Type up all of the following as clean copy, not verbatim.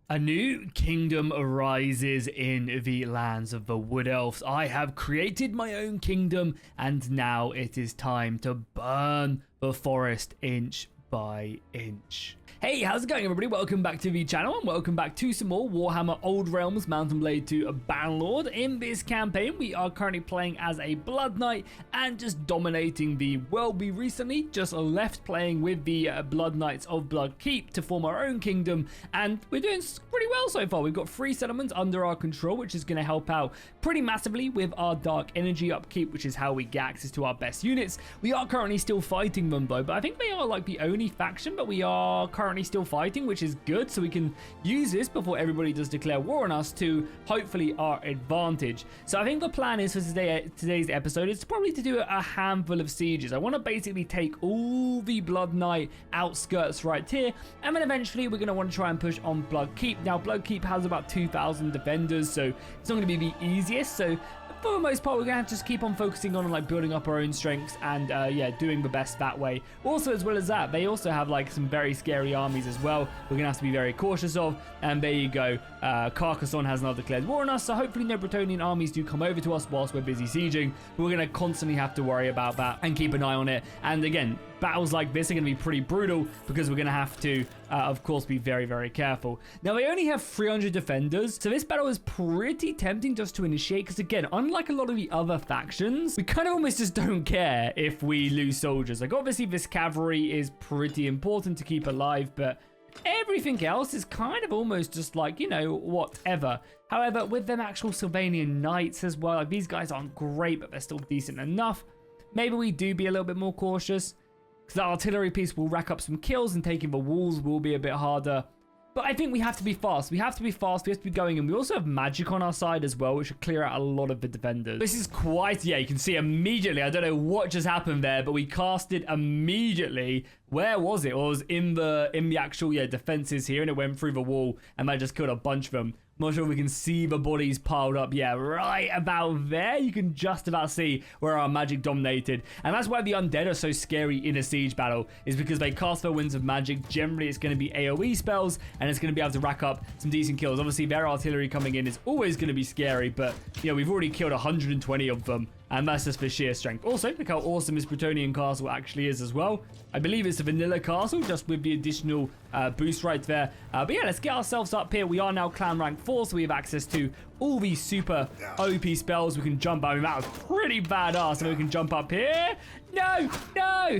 A new kingdom arises in the lands of the Wood Elves. I have created my own kingdom, and now it is time to burn the forest inch by inch. Hey, how's it going, everybody? Welcome back to the channel, and welcome back to some more Warhammer Old Realms Mount & Blade 2 Bannerlord. In this campaign, we are currently playing as a Blood Knight and just dominating the world. We recently just left playing with the Blood Knights of Blood Keep to form our own kingdom, and we're doing pretty well so far. We've got 3 settlements under our control, which is going to help out pretty massively with our dark energy upkeep, which is how we get access to our best units. We are currently still fighting them though, but I think they are like the only faction, but we are currently still fighting, which is good, so we can use this before everybody does declare war on us to hopefully our advantage. So I think the plan is for today's episode is probably to do a handful of sieges. I want to basically take all the Blood Knight outskirts right here, and then eventually we're going to want to try and push on Blood Keep. Now Blood Keep has about 2,000 defenders, so it's not going to be the easiest. So for the most part, we're going to have to just keep on focusing on like building up our own strengths and yeah, doing the best that way. Also, as well as that, they also have like some very scary armies as well we're going to have to be very cautious of. And there you go, Carcassonne has now declared war on us, so hopefully no Bretonnian armies do come over to us whilst we're busy sieging. We're going to constantly have to worry about that and keep an eye on it. And again, battles like this are going to be pretty brutal because we're going to have to, of course, be very, very careful. Now, they only have 300 defenders, so this battle is pretty tempting just to initiate because, again, unlike a lot of the other factions, we kind of almost just don't care if we lose soldiers. Like, obviously, this cavalry is pretty important to keep alive, but everything else is kind of almost just like, you know, whatever. However, with them actual Sylvanian knights as well, like, these guys aren't great, but they're still decent enough. Maybe we do be a little bit more cautious, because the artillery piece will rack up some kills and taking the walls will be a bit harder. But I think we have to be fast. We have to be fast. We have to be going. And we also have magic on our side as well, which should clear out a lot of the defenders. This is quite, yeah, you can see immediately. I don't know what just happened there, but we cast it immediately. Where was it? It was in the actual, yeah, defenses here, and it went through the wall, and that just killed a bunch of them. I'm not sure if we can see the bodies piled up. Yeah, right about there. You can just about see where our magic dominated. And that's why the undead are so scary in a siege battle, is because they cast their winds of magic. Generally, it's going to be AoE spells, and it's going to be able to rack up some decent kills. Obviously, their artillery coming in is always going to be scary, but, you know, we've already killed 120 of them, and that's just for sheer strength. Also, look how awesome this Bretonnian castle actually is as well. I believe it's a vanilla castle, just with the additional boost right there. But yeah, let's get ourselves up here. We are now clan rank 4, so we have access to all these super OP spells. We can jump. I mean, that was pretty badass. So we can jump up here. No, no.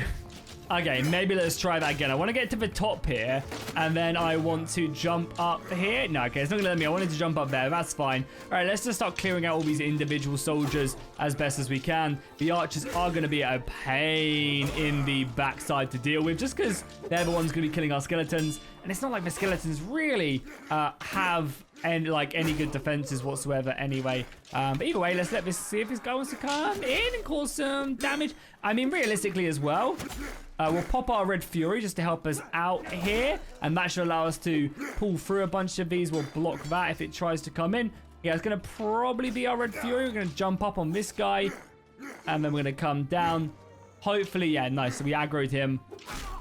Okay, maybe let's try that again. I want to get to the top here, and then I want to jump up here. No, okay, it's not going to let me. I wanted to jump up there. That's fine. All right, let's just start clearing out all these individual soldiers as best as we can. The archers are going to be a pain in the backside to deal with, just because they're the ones going to be killing our skeletons. And it's not like the skeletons really have any good defenses whatsoever anyway. But either way, let's see if this guy wants to come in and cause some damage. I mean, realistically as well, we'll pop our Red Fury just to help us out here, and that should allow us to pull through a bunch of these. We'll block that if it tries to come in. Yeah, it's going to probably be our Red Fury. We're going to jump up on this guy, and then we're going to come down. Hopefully, yeah, nice. So we aggroed him.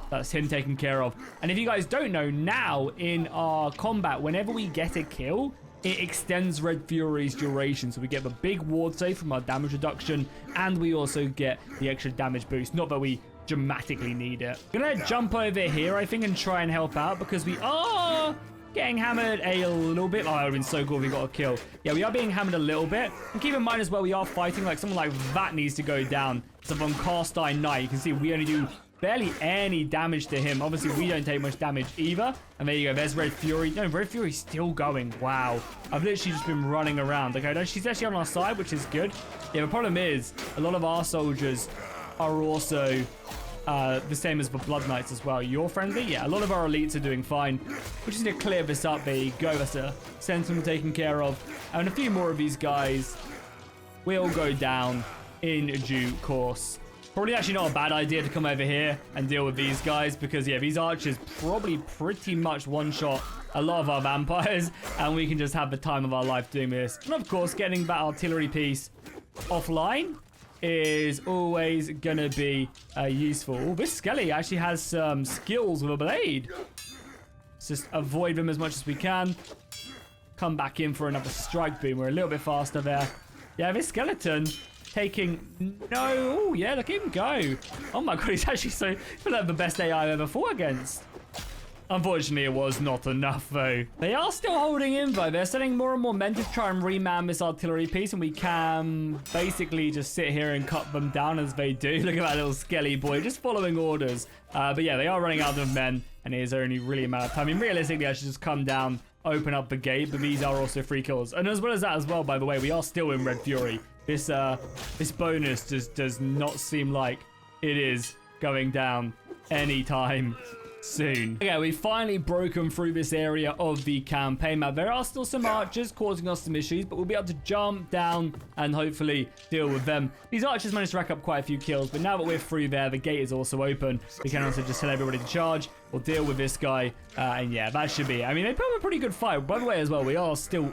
That's him taken care of. And if you guys don't know, now in our combat, whenever we get a kill, it extends Red Fury's duration. So we get the big ward save from our damage reduction, and we also get the extra damage boost. Not that we dramatically need it. Gonna jump over here, I think, and try and help out, because we are getting hammered a little bit. Oh, that would have been so cool if we got a kill. Yeah, we are being hammered a little bit. And keep in mind as well, we are fighting, like, someone like that needs to go down. So from Cast Iron Knight, you can see we only do barely any damage to him. Obviously, we don't take much damage either. And there you go. There's Red Fury. No, Red Fury's still going. Wow. I've literally just been running around. Okay, no, she's actually on our side, which is good. Yeah, the problem is a lot of our soldiers are also the same as the Blood Knights as well. You're friendly? Yeah, a lot of our elites are doing fine. We just need to clear this up. There you go. That's a sentinel taken care of. And a few more of these guys will go down in due course. Probably actually not a bad idea to come over here and deal with these guys, because, yeah, these archers probably pretty much one-shot a lot of our vampires, and we can just have the time of our life doing this. And, of course, getting that artillery piece offline is always going to be useful. Oh, this Skelly actually has some skills with a blade. Let's just avoid them as much as we can. Come back in for another strike. Boom. We're a little bit faster there. Yeah, this skeleton taking no. Oh, yeah, look at him go. Oh, my God. He's actually so... I feel like the best AI I've ever fought against. Unfortunately, it was not enough, though. They are still holding in, though. They're sending more and more men to try and reman this artillery piece, and we can basically just sit here and cut them down as they do. Look at that little skelly boy, just following orders. But yeah, they are running out of men, and it is only really a matter of time. I mean, realistically, I should just come down, open up the gate, but these are also free kills. And as well as that as well, by the way, we are still in Red Fury. This bonus just does not seem like it is going down anytime soon. Okay, we've finally broken through this area of the campaign map. There are still some archers causing us some issues, but we'll be able to jump down and hopefully deal with them. These archers managed to rack up quite a few kills, but now that we're through there, the gate is also open. We can also just tell everybody to charge. We'll deal with this guy, and yeah, that should be it. I mean, they put up a pretty good fight. By the way, as well, we are still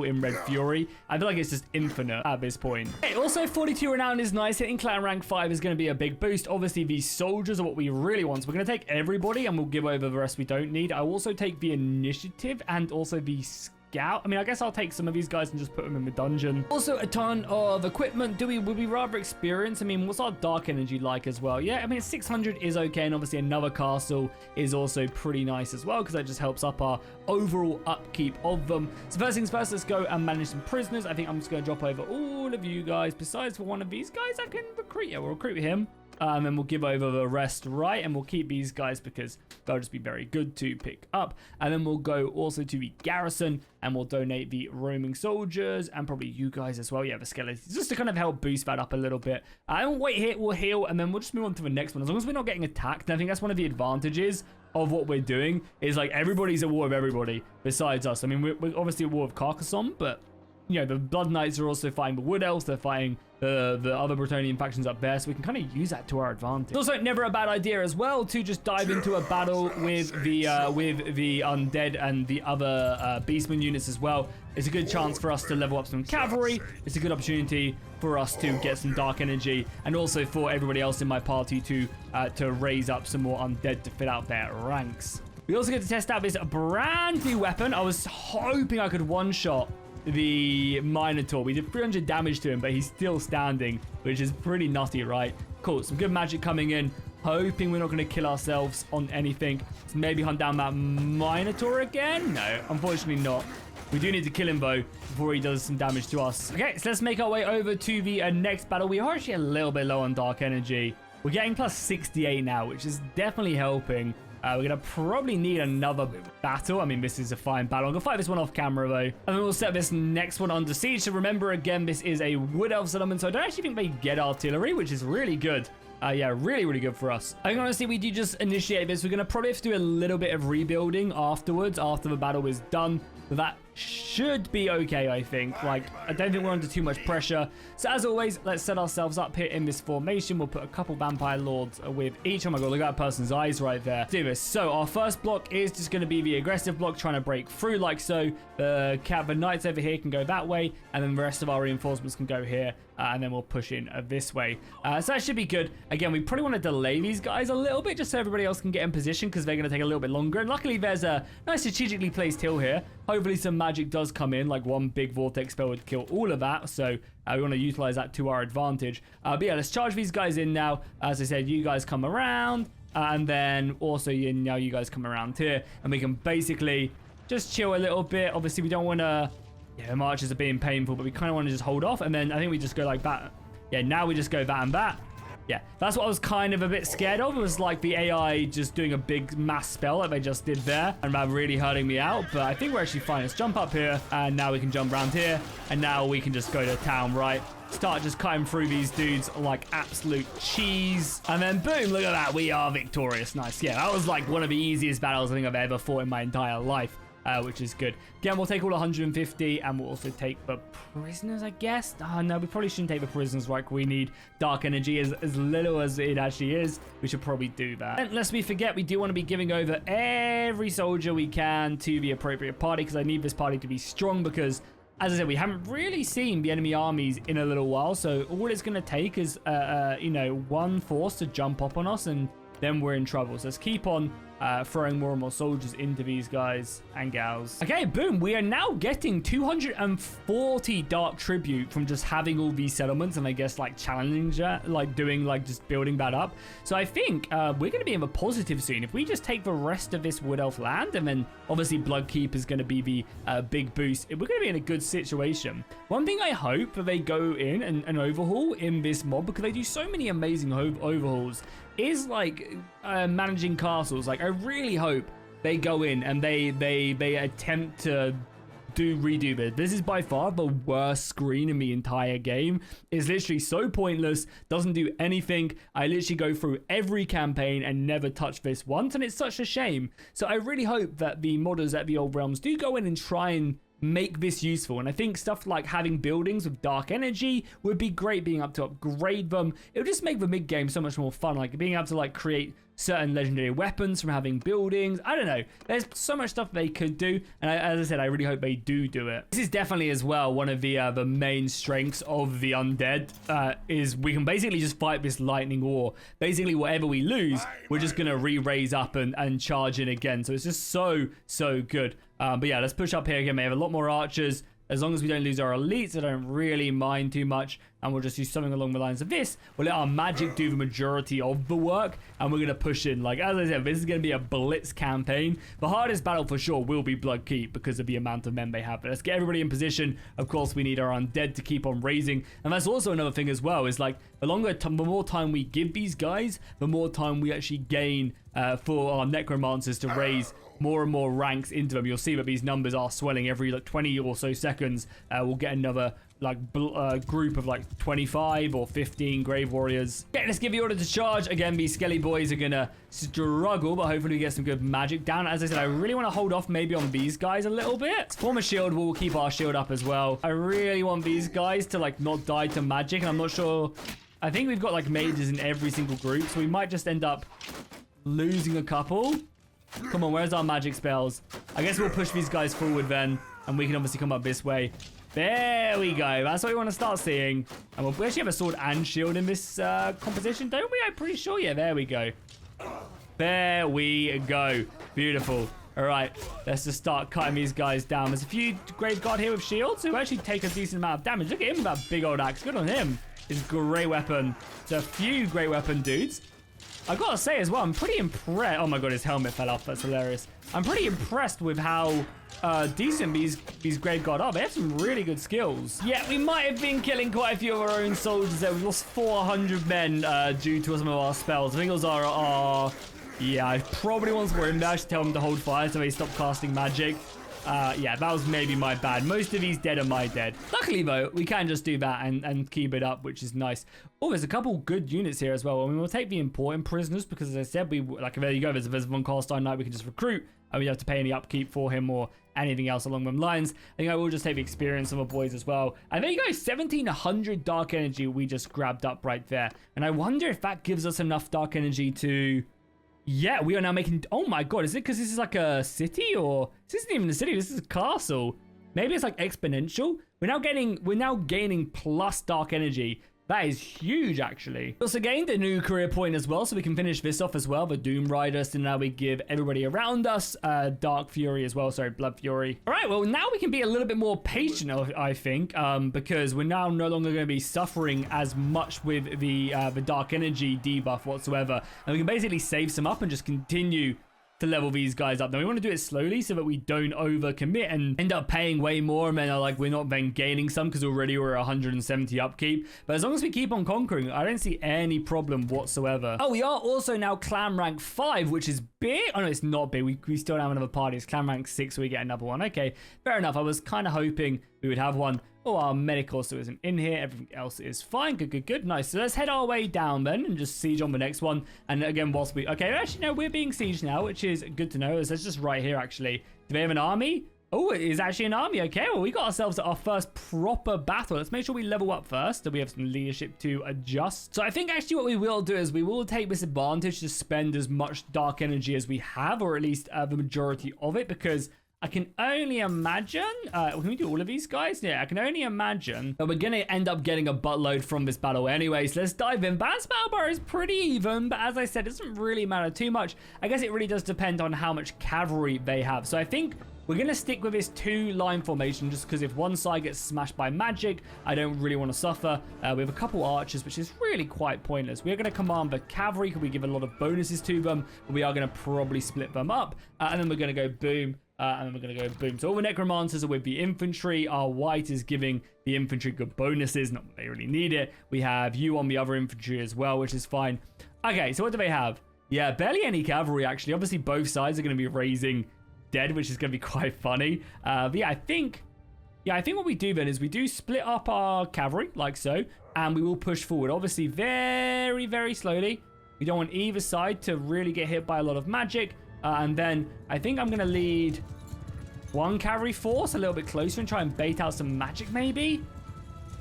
in Red Fury. I feel like it's just infinite at this point. Okay, also, 42 renown is nice. Hitting clan rank 5 is going to be a big boost. Obviously, these soldiers are what we really want. So we're going to take everybody, and we'll give over the rest we don't need. I'll also take the initiative and also the scout. I mean, I guess I'll take some of these guys and just put them in the dungeon. Also, a ton of equipment. Would we rather experience? I mean, what's our dark energy like as well? Yeah, I mean, 600 is okay, and obviously another castle is also pretty nice as well, because that just helps up our overall upkeep of them. So first things first, let's go and manage some prisoners. I think I'm just going to drop over all of you guys. Besides for one of these guys, I can recruit. Yeah, we'll recruit him. And then we'll give over the rest, right? And we'll keep these guys because they'll just be very good to pick up. And then we'll go also to the garrison and we'll donate the roaming soldiers and probably you guys as well. Yeah, the skeletons, just to kind of help boost that up a little bit. And we'll wait here, we'll heal, and then we'll just move on to the next one. As long as we're not getting attacked, and I think that's one of the advantages of what we're doing is like everybody's at war with everybody besides us. I mean, we're obviously at war with Carcassonne, but you know, the Blood Knights are also fighting the Wood Elves. They're fighting the other Bretonnian factions up there, so we can kind of use that to our advantage. It's also never a bad idea as well to just dive into a battle with the undead and the other beastman units as well. It's a good chance for us to level up some cavalry. It's a good opportunity for us to get some dark energy, and also for everybody else in my party to raise up some more undead to fill out their ranks. We also get to test out this brand new weapon. I was hoping I could one-shot the Minotaur. We did 300 damage to him, but he's still standing, which is pretty nutty, right? Cool, some good magic coming in. Hoping we're not going to kill ourselves on anything. Let's maybe hunt down that Minotaur again. No, unfortunately not. We do need to kill him, though, before he does some damage to us. Okay, so let's make our way over to the next battle. We are actually a little bit low on dark energy. We're getting plus 68 now, which is definitely helping. We're going to probably need another battle. I mean, this is a fine battle. I'm going to fight this one off camera, though. And then we'll set this next one under siege. So remember, again, this is a Wood Elf settlement. So I don't actually think they get artillery, which is really good. Yeah, really, really good for us. I think, honestly, we do just initiate this. We're going to probably have to do a little bit of rebuilding afterwards, after the battle is done. But that should be okay, I think. Like, I don't think we're under too much pressure. So as always, let's set ourselves up here in this formation. We'll put a couple vampire lords with each. Oh my god, look at that person's eyes right there. Do this. So our first block is just going to be the aggressive block, trying to break through like so. The knights over here can go that way, and then the rest of our reinforcements can go here, and then we'll push in this way. So that should be good. Again, we probably want to delay these guys a little bit just so everybody else can get in position, because they're going to take a little bit longer. And luckily, there's a nice strategically placed hill here. Hopefully some magic does come in, like one big vortex spell would kill all of that. So we want to utilize that to our advantage. But yeah, let's charge these guys in now. As I said, you guys come around, and then also now you guys come around here, and we can basically just chill a little bit. Obviously, we don't want to... Yeah, the marches are being painful, but we kind of want to just hold off. And then I think we just go like that. Yeah, now we just go that and that. Yeah, that's what I was kind of a bit scared of. It was like the AI just doing a big mass spell like they just did there, and that really hurting me out. But I think we're actually fine. Let's jump up here, and now we can jump around here, and now we can just go to town, right? Start just cutting through these dudes like absolute cheese. And then boom, look at that. We are victorious. Nice. Yeah, that was like one of the easiest battles I think I've ever fought in my entire life. Which is good. Again, we'll take all 150, and we'll also take the prisoners, I guess. Oh, no, we probably shouldn't take the prisoners, right? We need dark energy as little as it actually is. We should probably do that. And lest we forget, we do want to be giving over every soldier we can to the appropriate party, because I need this party to be strong, because as I said, we haven't really seen the enemy armies in a little while. So all it's going to take is, you know, one force to jump up on us, and then we're in trouble. So let's keep on throwing more and more soldiers into these guys and gals. Okay, boom. We are now getting 240 dark tribute from just having all these settlements and I guess like challenging that, like doing like just building that up. So I think we're going to be in a positive soon. If we just take the rest of this Wood Elf land and then obviously Bloodkeep is going to be the big boost, we're going to be in a good situation. One thing I hope that they go in and overhaul in this mod, because they do so many amazing overhauls, is like managing castles. Like I really hope they go in and they attempt to redo this. This is by far the worst screen in the entire game. It's literally so pointless, doesn't do anything. I literally go through every campaign and never touch this once, and it's such a shame. So I really hope that the modders at the Old Realms do go in and try and make this useful. And I think stuff like having buildings with dark energy would be great, being able to upgrade them. It would just make the mid game so much more fun, like being able to like create certain legendary weapons from having buildings. I don't know, there's so much stuff they could do, and as I said, I really hope they do it. This is definitely as well one of the main strengths of the undead, is we can basically just fight this lightning war. Basically whatever we lose, we're just gonna re-raise up and charge in again. So it's just so good. But yeah, let's push up here again. We have a lot more archers. As long as we don't lose our elites, I don't really mind too much. And we'll just do something along the lines of this. We'll let our magic do the majority of the work. And we're going to push in. Like, as I said, this is going to be a blitz campaign. The hardest battle for sure will be Bloodkeep because of the amount of men they have. But let's get everybody in position. Of course, we need our undead to keep on raising. And that's also another thing as well. Is like, the more time we give these guys, the more time we actually gain for our necromancers to raise more and more ranks into them. You'll see that these numbers are swelling every like 20 or so seconds. We'll get another like group of like 25 or 15 grave warriors. Okay, let's give the order to charge. Again, these skelly boys are gonna struggle, but hopefully we get some good magic down. As I said, I really want to hold off maybe on these guys a little bit. Let's form a shield. We'll keep our shield up as well. I really want these guys to like not die to magic, and I'm not sure. I think we've got like mages in every single group, so we might just end up losing a couple. Come on, where's our magic spells? I guess we'll push these guys forward then, and we can obviously come up this way. There we go. That's what we want to start seeing. And we actually have a sword and shield in this composition, don't we? I'm pretty sure. Yeah, there we go. There we go. Beautiful. All right, let's just start cutting these guys down. There's a few Grave Guard here with shields who actually take a decent amount of damage. Look at him with that big old axe. Good on him. His great weapon. There's a few great weapon dudes. I gotta say as well, I'm pretty impressed. Oh my god, his helmet fell off. That's hilarious. I'm pretty impressed with how decent these Grave Guard are. They have some really good skills. Yeah, we might have been killing quite a few of our own soldiers there. We lost 400 men due to some of our spells. I think it was our yeah, I probably once were in there. I should tell them to hold fire so they stop casting magic. Yeah, that was maybe my bad. Most of these dead are my dead. Luckily, though, we can just do that and keep it up, which is nice. Oh, there's a couple good units here as well. I mean, we'll take the important prisoners because, as I said, there you go. There's one Castine Knight we can just recruit, and we don't have to pay any upkeep for him or anything else along them lines. I think I will just take the experience of our boys as well. And there you go, 1,700 dark energy we just grabbed up right there. And I wonder if that gives us enough dark energy to... Yeah, we are now making... Oh my god, is it because this is like a city? Or this isn't even a city, this is a castle. Maybe it's like exponential. We're now gaining plus dark energy. That is huge, actually. We also gained a new career point as well, so we can finish this off as well. The Doom Rider, so now we give everybody around us Dark Fury as well. Sorry, Blood Fury. All right, well, now we can be a little bit more patient, I think, because we're now no longer going to be suffering as much with the Dark Energy debuff whatsoever. And we can basically save some up and just continue to level these guys up. Now we want to do it slowly so that we don't overcommit and end up paying way more, and then we're not then gaining some because already we're 170 upkeep. But as long as we keep on conquering, I don't see any problem whatsoever. Oh, we are also now clan rank 5, which is big. Oh no, it's not big. We still don't have another party. It's clan rank 6, so we get another one. Okay, fair enough. I was kind of hoping we would have one. Oh, our medic also isn't in here. Everything else is fine. Good. Nice. So let's head our way down then and just siege on the next one. And again, whilst we... Okay, actually, no, we're being sieged now, which is good to know. It's just right here, actually. Do they have an army? Oh, it is actually an army. Okay, well, we got ourselves our first proper battle. Let's make sure we level up first, so we have some leadership to adjust. So I think actually what we will do is we will take this advantage to spend as much dark energy as we have, or at least the majority of it, because I can only imagine, can we do all of these guys? Yeah, I can only imagine that we're going to end up getting a buttload from this battle anyways. Let's dive in. Balance battle bar is pretty even, but as I said, it doesn't really matter too much. I guess it really does depend on how much cavalry they have. So I think we're going to stick with this 2-line formation just because if one side gets smashed by magic, I don't really want to suffer. We have a couple archers, which is really quite pointless. We're going to command the cavalry because we give a lot of bonuses to them. But we are going to probably split them up. And then we're going to go boom. And then we're going to go boom. So all the necromancers are with the infantry. Our white is giving the infantry good bonuses. Not that they really need it. We have you on the other infantry as well, which is fine. Okay, so what do they have? Yeah, barely any cavalry, actually. Obviously, both sides are going to be raising dead, which is going to be quite funny. But yeah, I think what we do then is we do split up our cavalry like so, and we will push forward. Obviously, very, very slowly. We don't want either side to really get hit by a lot of magic. And then I think I'm going to lead one cavalry force a little bit closer and try and bait out some magic maybe.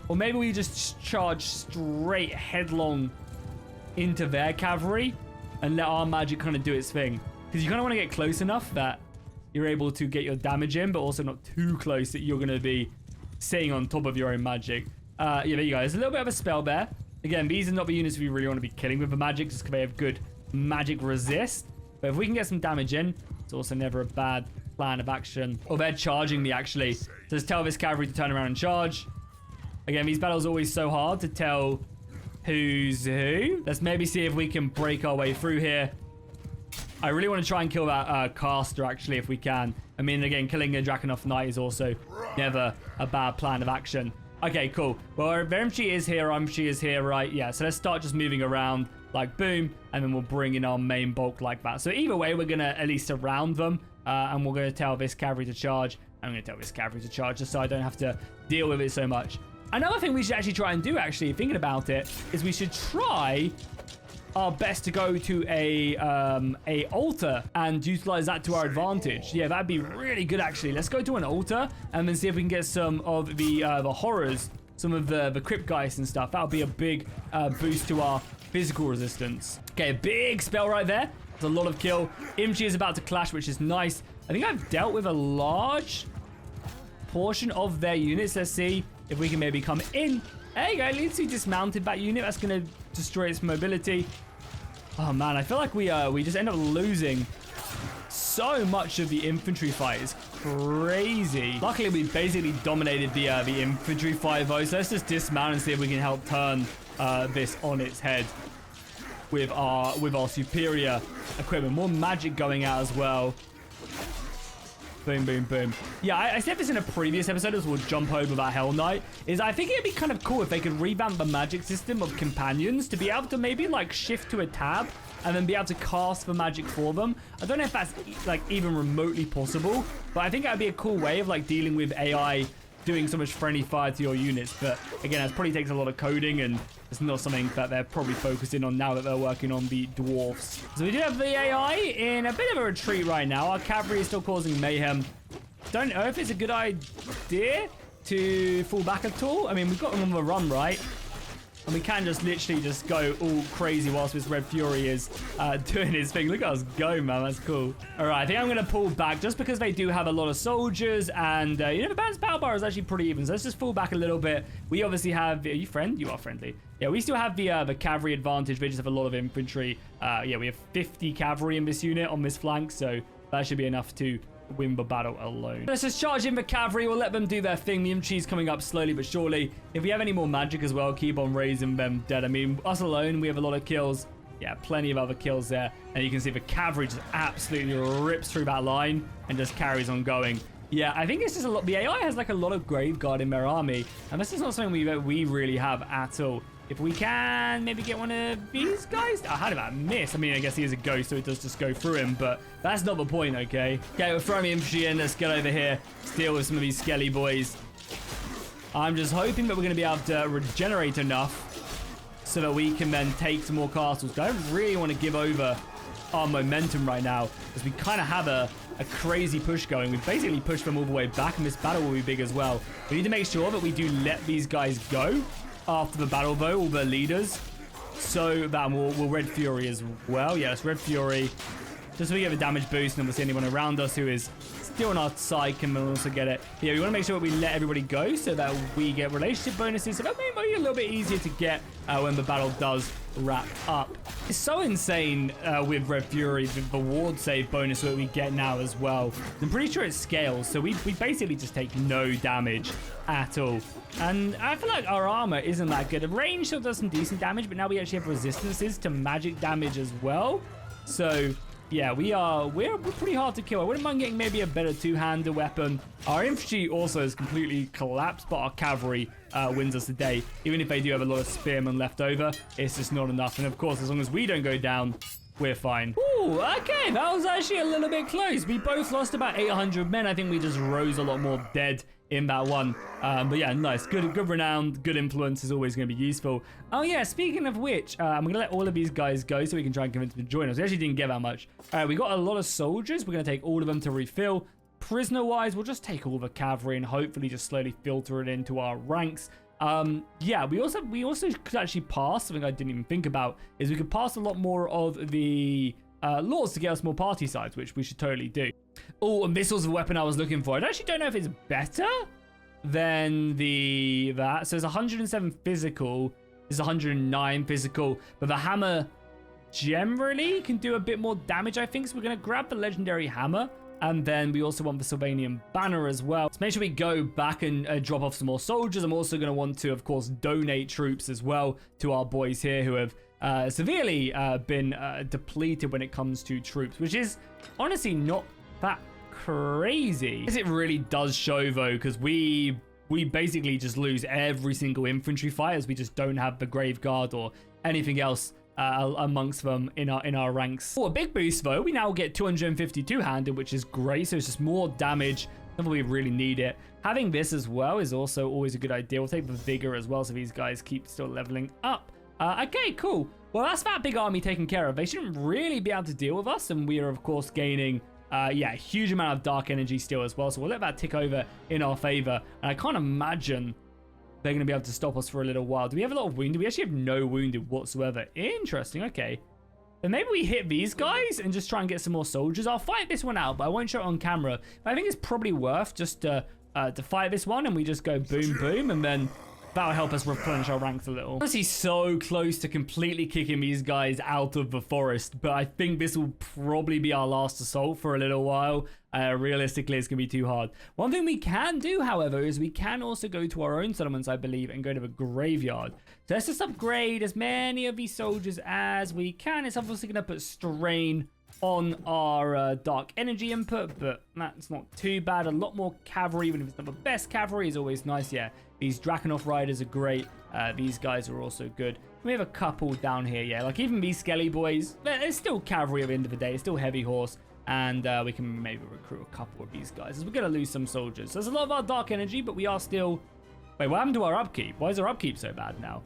Or maybe we just charge straight headlong into their cavalry and let our magic kind of do its thing. Because you kind of want to get close enough that you're able to get your damage in, but also not too close that you're going to be sitting on top of your own magic. Yeah, there you go. There's a little bit of a spell there. Again, these are not the units we really want to be killing with the magic, just because they have good magic resist. But if we can get some damage in, it's also never a bad plan of action. Oh, they're charging me, actually. So just tell this cavalry to turn around and charge. Again, these battles are always so hard to tell who's who. Let's maybe see if we can break our way through here. I really want to try and kill that caster, actually, if we can. I mean, again, killing a Drakenhof Knight is also never a bad plan of action. Okay, cool. Well, our infantry is here. Our infantry is here, right? Yeah, so let's start just moving around like boom, and then we'll bring in our main bulk like that. So either way, we're going to at least surround them, and we're going to tell this cavalry to charge. I'm going to tell this cavalry to charge just so I don't have to deal with it so much. Another thing we should actually try and do, actually, thinking about it, is we should try our best to go to a altar and utilize that to our advantage. Yeah, that'd be really good, actually. Let's go to an altar and then see if we can get some of the horrors, some of the crypt guys and stuff. That'll be a big boost to our physical resistance. Okay, a big spell right there. There's a lot of kill. Infantry is about to clash, which is nice. I think I've dealt with a large portion of their units. Let's see if we can maybe come in. There you go. At least we dismounted that unit. That's going to destroy its mobility. Oh, man. I feel like we just end up losing so much of the infantry fight. It's crazy. Luckily, we basically dominated the infantry fight, though. So let's just dismount and see if we can help turn this on its head with our superior equipment. More magic going out as well. Boom, boom, boom. Yeah, I said this in a previous episode as we'll jump over that Hell Knight, is I think it'd be kind of cool if they could revamp the magic system of companions to be able to maybe like shift to a tab and then be able to cast the magic for them. I don't know if that's like even remotely possible, but I think that'd be a cool way of like dealing with AI doing so much friendly fire to your units. But again, that probably takes a lot of coding, and it's not something that they're probably focusing on now that they're working on the dwarfs. So we do have the AI in a bit of a retreat right now. Our cavalry is still causing mayhem. Don't know if it's a good idea to fall back at all. I mean, we've got them on the run, right? And we can just literally just go all crazy whilst this Red Fury is doing his thing. Look at us go, man. That's cool. All right, I think I'm going to pull back just because they do have a lot of soldiers. And, you know, the balance power bar is actually pretty even. So let's just fall back a little bit. We obviously have... Are you friend? You are friendly. Yeah, we still have the cavalry advantage. We just have a lot of infantry. Yeah, we have 50 cavalry in this unit on this flank. So that should be enough to win the battle alone. Let's just charge in the cavalry. We'll let them do their thing. The infantry's coming up slowly but surely. If we have any more magic as well, keep on raising them dead. I mean, us alone, we have a lot of kills. Yeah, plenty of other kills there. And you can see the cavalry just absolutely rips through that line and just carries on going. Yeah, I think it's just a lot. The AI has like a lot of Graveguard in their army, and this is not something we really have at all. If we can maybe get one of these guys. Oh, how did that miss? I mean, I guess he is a ghost, so it does just go through him, but that's not the point, okay? Okay, we're throwing the infantry in. Let's get over here. Let's deal with some of these skelly boys. I'm just hoping that we're going to be able to regenerate enough so that we can then take some more castles. I don't really want to give over our momentum right now, because we kind of have a crazy push going. We've basically pushed them all the way back, and this battle will be big as well. We need to make sure that we do let these guys go after the battle, though, all the leaders. So that we'll Red Fury as well. Yes, Red Fury. Just so we get a damage boost, and we'll see anyone around us who is steal on our side can also get it. Yeah, we want to make sure that we let everybody go so that we get relationship bonuses. So that may be a little bit easier to get when the battle does wrap up. It's so insane with Red Fury, the ward save bonus that we get now as well. I'm pretty sure it scales, so we basically just take no damage at all. And I feel like our armor isn't that good. The range still does some decent damage, but now we actually have resistances to magic damage as well. So yeah, we're pretty hard to kill. I wouldn't mind getting maybe a better two-hander weapon. Our infantry also has completely collapsed, but our cavalry wins us the day. Even if they do have a lot of spearmen left over, it's just not enough. And of course, as long as we don't go down, we're fine. Ooh, okay, that was actually a little bit close. We both lost about 800 men. I think we just rose a lot more dead in that one. But yeah, nice. Good renown, good influence is always going to be useful. Oh yeah, speaking of which, I'm going to let all of these guys go so we can try and convince them to join us. We actually didn't get that much. We got a lot of soldiers. We're going to take all of them to refill. Prisoner-wise, we'll just take all the cavalry and hopefully just slowly filter it into our ranks. Yeah, we also could actually pass, something I didn't even think about, is we could pass a lot more of the laws to get us more party sides, which we should totally do. Oh, and missiles of a weapon I was looking for. I actually don't know if it's better than that. So it's 107 physical, it's 109 physical, but the hammer generally can do a bit more damage, I think. So we're going to grab the legendary hammer. And then we also want the Sylvanian banner as well. So make sure we go back and drop off some more soldiers. I'm also going to want to, of course, donate troops as well to our boys here who have severely been depleted when it comes to troops, which is honestly not that crazy. As it really does show, though, because we basically just lose every single infantry fight as we just don't have the Grave Guard or anything else amongst them in our ranks. Oh, a big boost though. We now get 250 two-handed, which is great. So it's just more damage. Not that we really need it. Having this as well is also always a good idea. We'll take the vigor as well so these guys keep still leveling up. Okay, cool. Well, that's that big army taken care of. They shouldn't really be able to deal with us, and we are of course gaining yeah, a huge amount of dark energy still as well. So we'll let that tick over in our favor. And I can't imagine they're going to be able to stop us for a little while. Do we have a lot of wounded? We actually have no wounded whatsoever. Interesting. Okay. Then maybe we hit these guys and just try and get some more soldiers. I'll fight this one out, but I won't show it on camera. But I think it's probably worth just to fight this one, and we just go boom, boom, and then that'll help us replenish our ranks a little. Honestly, so close to completely kicking these guys out of the forest, but I think this will probably be our last assault for a little while. Realistically, it's going to be too hard. One thing we can do, however, is we can also go to our own settlements, I believe, and go to the graveyard. So let's just upgrade as many of these soldiers as we can. It's obviously going to put strain on our dark energy input, but that's not too bad. A lot more cavalry, even if it's not the best cavalry, is always nice. Yeah, these Drakenhof riders are great. These guys are also good. We have a couple down here, yeah, like even these Skelly boys, they're still cavalry at the end of the day. It's still heavy horse, and we can maybe recruit a couple of these guys, as we're going to lose some soldiers. So there's a lot of our dark energy, but we are still... Wait, what happened to our upkeep? Why is our upkeep so bad now?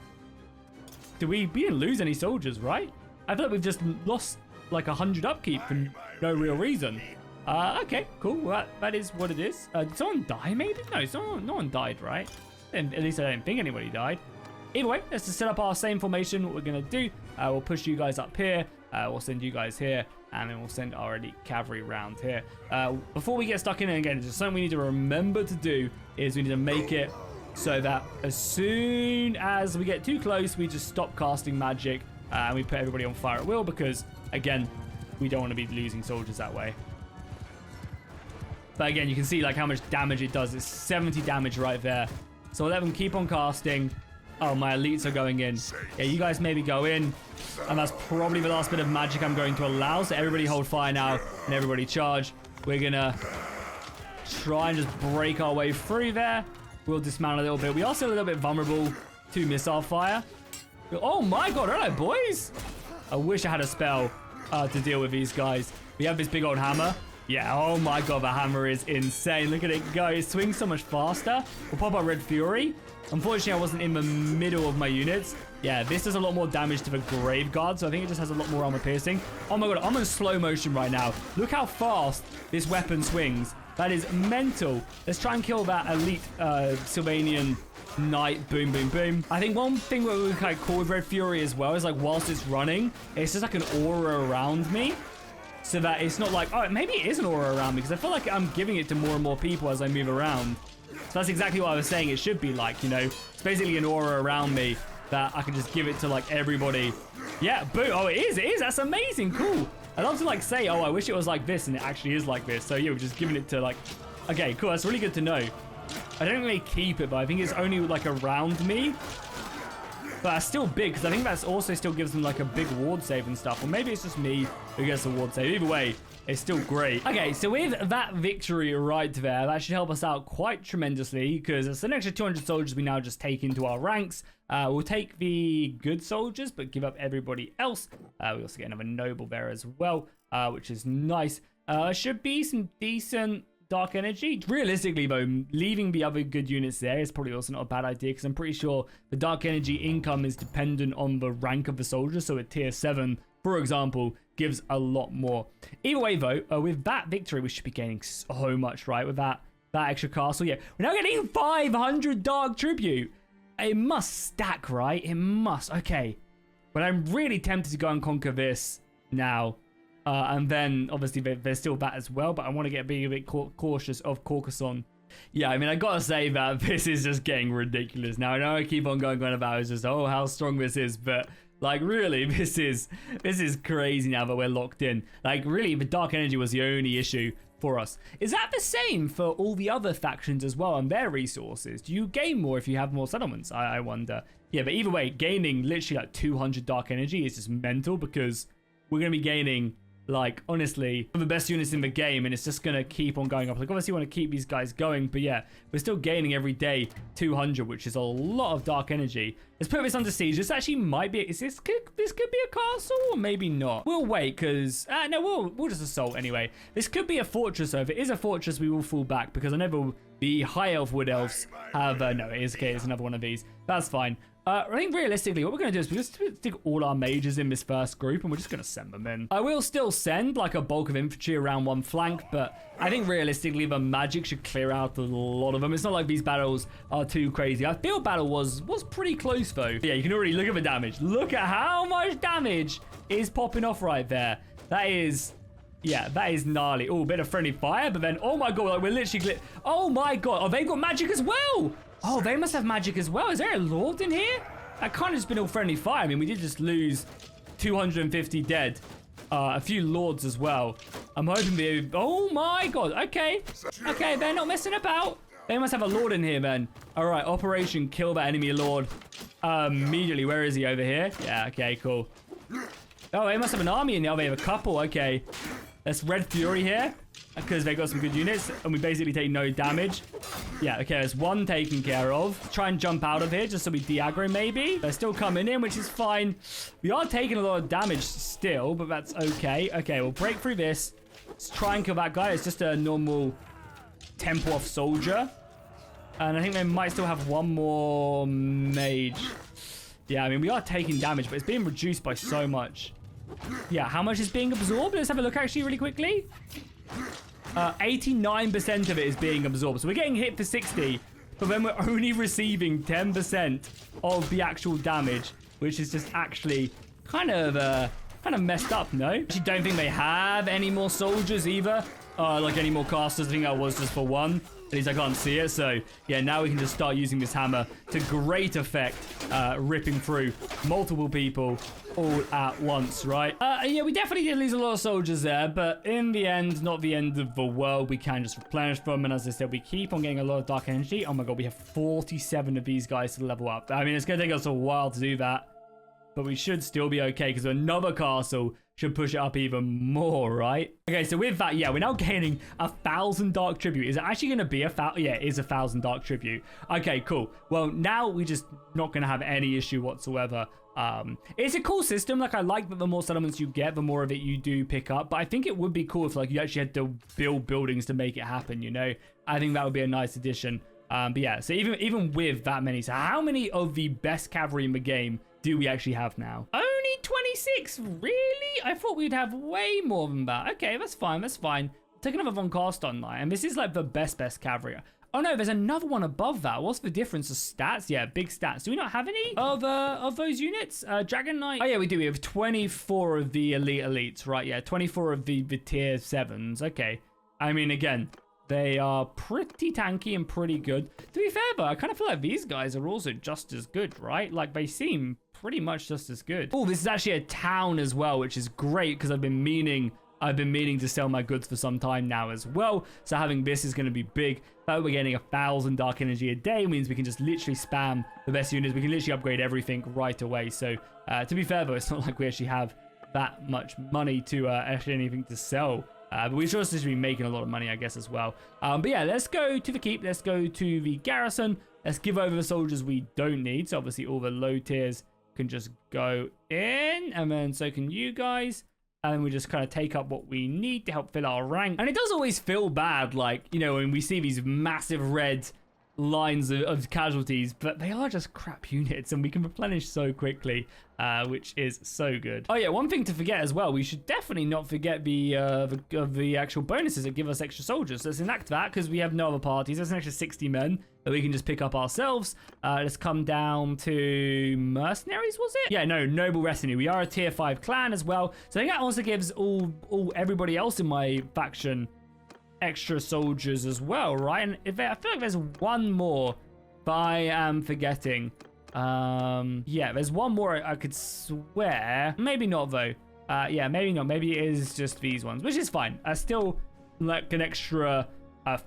We didn't lose any soldiers, right? I feel like we've just lost like 100 upkeep for no real reason. Okay, cool. Well, that is what it is. Did someone die maybe? No, no one died, right? And at least I don't think anybody died. Either way, let's just set up our same formation. What we're going to do, we'll push you guys up here. We'll send you guys here. And then we'll send our elite cavalry around here. Before we get stuck in it again, just something we need to remember to do is we need to make it so that as soon as we get too close, we just stop casting magic. And we put everybody on fire at will because, again, we don't want to be losing soldiers that way. But again, you can see like how much damage it does. It's 70 damage right there. So we'll let them keep on casting. Oh, my elites are going in. Yeah, you guys maybe go in. And that's probably the last bit of magic I'm going to allow. So everybody hold fire now and everybody charge. We're going to try and just break our way through there. We'll dismount a little bit. We are still a little bit vulnerable to missile fire. Oh my god, alright boys. I wish I had a spell to deal with these guys. We have this big old hammer. Yeah, oh my god, the hammer is insane. Look at it go. It swings so much faster. We'll pop our Red Fury. Unfortunately, I wasn't in the middle of my units. Yeah, this does a lot more damage to the Grave Guard, so I think it just has a lot more armor piercing. Oh my god, I'm in slow motion right now. Look how fast this weapon swings. That is mental. Let's try and kill that elite Sylvanian Knight. Boom, boom, boom. I think one thing that we kind of cool with Red Fury as well is like whilst it's running, it's just like an aura around me. so that it's not like, oh, maybe it is an aura around me, because I feel like I'm giving it to more and more people as I move around. So that's exactly what I was saying it should be like, you know. It's basically an aura around me that I can just give it to like everybody. Yeah, boom. Oh, it is. That's amazing. Cool. I'd love to like say, oh, I wish it was like this, and it actually is like this. So yeah, we're just giving it to like, okay, cool. That's really good to know. I don't really keep it, but I think it's only like around me. But that's still big, because I think that's also still gives them like a big ward save and stuff. Or maybe it's just me who gets the ward save. Either way, it's still great. Okay, so with that victory right there, that should help us out quite tremendously, because it's an extra 200 soldiers we now just take into our ranks. We'll take the good soldiers, but give up everybody else. We also get another noble there as well, which is nice. Should be some decent dark energy. Realistically, though, leaving the other good units there is probably also not a bad idea, because I'm pretty sure the dark energy income is dependent on the rank of the soldier. So at tier 7, for example, gives a lot more. Either way, though, with that victory, we should be gaining so much, right? With that extra castle. Yeah, we're now getting 500 dark tribute. It must stack, right? It must. Okay. But I'm really tempted to go and conquer this now. And then, obviously, there's still that as well. But I want to be a bit cautious of Carcassonne. Yeah, I mean, I gotta say that this is just getting ridiculous. Now, I know I keep on going on about it's just, oh, how strong this is. But, like, really, this is crazy now that we're locked in. Like, really, the dark energy was the only issue for us. Is that the same for all the other factions as well and their resources? Do you gain more if you have more settlements? I wonder. Yeah, but either way, gaining literally like 200 dark energy is just mental, because we're going to be gaining, like, honestly, the best units in the game, and it's just going to keep on going up. Like, obviously, we want to keep these guys going, but yeah, we're still gaining every day 200, which is a lot of dark energy. Let's put this under siege. This actually might be, this could be a castle, or maybe not. We'll wait, because, no, we'll just assault anyway. This could be a fortress, though. If it is a fortress, we will fall back, because I know the high elf wood elves have, no, it is okay, it's another one of these. That's fine. I think realistically, what we're going to do is we're just going to stick all our mages in this first group, and we're just going to send them in. I will still send like a bulk of infantry around one flank, but I think realistically the magic should clear out a lot of them. It's not like these battles are too crazy. I feel battle was pretty close though. Yeah, you can already look at the damage. Look at how much damage is popping off right there. That is... yeah, that is gnarly. Oh, a bit of friendly fire, but then, oh my god, like we're literally... oh my god, oh, they've got magic as well! Oh, they must have magic as well. Is there a lord in here? That kind of just been all friendly fire. I mean, we did just lose 250 dead. A few lords as well. I'm hoping they... oh my god, okay. Okay, they're not messing about. They must have a lord in here then. All right, operation kill that enemy lord. Immediately, where is he? Over here? Yeah, okay, cool. Oh, they must have an army in there. Oh, they have a couple, okay. That's Red Fury here, because they got some good units, and we basically take no damage. Yeah, okay, there's one taken care of. Try and jump out of here just so we de-aggro maybe. They're still coming in, which is fine. We are taking a lot of damage still, but that's okay. Okay, we'll break through this. Let's try and kill that guy. It's just a normal tempo off soldier. And I think they might still have one more mage. Yeah, I mean, we are taking damage, but it's being reduced by so much. Yeah, how much is being absorbed? Let's have a look actually really quickly. 89% of it is being absorbed. So we're getting hit for 60, but then we're only receiving 10% of the actual damage, which is just actually kind of messed up, no? Actually, don't think they have any more soldiers either. Like any more casters. I think that was just for one. At least I can't see it. So yeah, now we can just start using this hammer to great effect, ripping through multiple people all at once, right? Yeah, we definitely did lose a lot of soldiers there, but in the end, not the end of the world. We can just replenish them, and as I said, we keep on getting a lot of dark energy. Oh my god, we have 47 of these guys to level up. I mean, it's gonna take us a while to do that, but we should still be okay, because another castle should push it up even more, right? Okay, so with that, yeah, we're now gaining 1,000 dark tribute. Is it actually going to be yeah, it is 1,000 dark tribute. Okay, cool. Well, now we're just not going to have any issue whatsoever. It's a cool system. Like, I like that the more settlements you get, the more of it you do pick up. But I think it would be cool if, like, you actually had to build buildings to make it happen, you know? I think that would be a nice addition. But yeah, so even with that many, so how many of the best cavalry in the game do we actually have now? Only 26? Really? I thought we'd have way more than that. Okay, that's fine. That's fine. Take another Von Cast online. And this is like the best cavalry. Oh no, there's another one above that. What's the difference of stats? Yeah, big stats. Do we not have any of those units? Dragon Knight. Oh yeah, we do. We have 24 of the elites, right? Yeah, 24 of the tier 7s. Okay. I mean, again, they are pretty tanky and pretty good. To be fair, though, I kind of feel like these guys are also just as good, right? Like, they seem pretty much just as good. Oh, this is actually a town as well, which is great because I've been meaning to sell my goods for some time now as well. So having this is going to be big. But we're getting 1,000 dark energy a day means we can just literally spam the best units. We can literally upgrade everything right away. So to be fair, though, it's not like we actually have that much money to actually anything to sell. But we should also just be making a lot of money, I guess, as well. But yeah, let's go to the keep. Let's go to the garrison. Let's give over the soldiers we don't need. So obviously all the low tiers can just go in. And then so can you guys. And we just kind of take up what we need to help fill our rank. And it does always feel bad, like, you know, when we see these massive red lines of casualties, but they are just crap units and we can replenish so quickly, which is so good. Oh yeah, one thing to forget as well, we should definitely not forget the actual bonuses that give us extra soldiers. Let's enact that because we have no other parties. There's an extra 60 men that we can just pick up ourselves. Let's come down to mercenaries, was it? Yeah, no, noble retinue. We are a tier 5 clan as well, so I think that also gives everybody else in my faction extra soldiers as well, right? And I feel like there's one more, but I am forgetting. Yeah, there's one more I could swear. Maybe not though. Yeah, maybe not. Maybe it is just these ones, which is fine. Still like an extra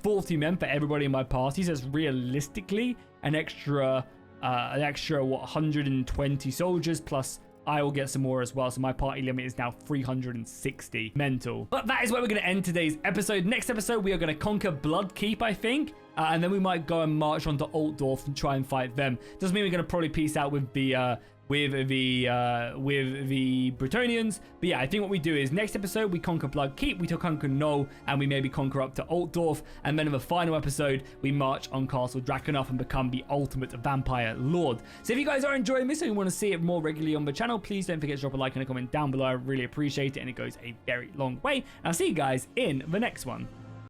40 men for everybody in my party. So it's realistically an extra what, 120 soldiers plus I will get some more as well. So my party limit is now 360 mental. But that is where we're going to end today's episode. Next episode, we are going to conquer Bloodkeep, I think. And then we might go and march onto Altdorf and try and fight them. Doesn't mean we're going to probably peace out with the Bretonnians. But yeah, I think what we do is next episode we conquer Bloodkeep, we conquer Knoll, and we maybe conquer up to Altdorf, and then in the final episode we march on Castle Drakenhof and become the ultimate vampire lord. So if you guys are enjoying this and you want to see it more regularly on the channel, please don't forget to drop a like and a comment down below. I really appreciate it and it goes a very long way. And I'll see you guys in the next one.